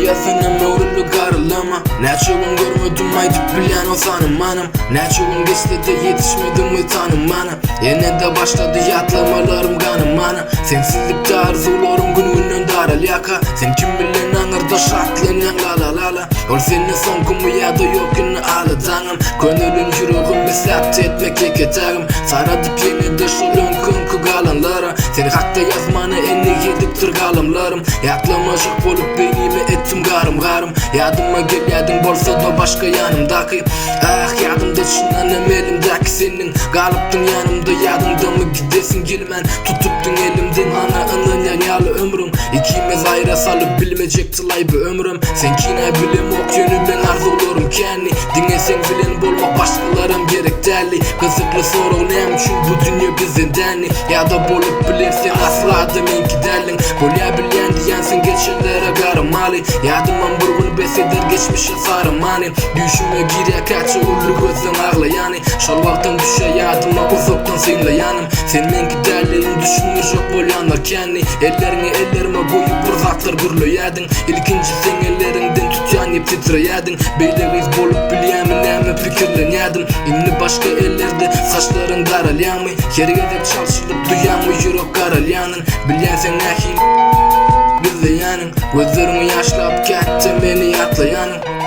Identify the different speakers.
Speaker 1: Yazının uğurlu karılama Neçe yolun görmedim aydıp bilen o tanımanım Neçe yolun geçti de yetişmedim mi tanımana Yine de başladı yatlamalarım kanımana Sensizlikte arzularım gününün daral yaka Sen kim bilen anırda şartlanan la Ol senin son kumu ya da yok günü alıdanım Gönülün yüreğimi sapt etmek eketağım Saradıp yeni de şolun kınkı kalanlara Seni hatta yazmanı eni yediktir kalımlarım Yatlamacak olup benimi ettim garım Yadıma gel yadın bolsa da başka yanımdaki Ah yadımda şunanım elimdaki senin Kalıptın yanımda yadımda mı gidesin gelmen Tutuptun elimden ana yanyalı ömrüm İkimiz ayrı salıp bilmeyecekti lay bir ömrüm Sen kine bilim ok yönü ben arzulurum kendi Dinlesen bilen bolmak başkalarım gerek derli Kızıklı sorun hem çünkü bu dünya bizden denli Ya da bolup bilersen asla demen ki derlin Bolya bilen diyensin geçenlere garamalı Yadımam burgun beseder geçmişe sarımani Düşüme gire kaça ullu gözden ağlayanı Şol vaktan düşe yadıma uzaktan seninle yanım Sen menki derlerin düşünür çok bolyanlar kendi Ellerini ellerime koyup bırzaklar gürleyedin İlkinci sen ellerinden tutyanıp titreyedin Beyleriz bolup bilyemin emi fikirlenyedim İnni başka ellerde saçların daralyan mı Kergedek çalışılıp duyan mı yürek karalyanın Bilyen sen ehin bizle yanın Gözlerimi yaşlap kettim beni yatlayanın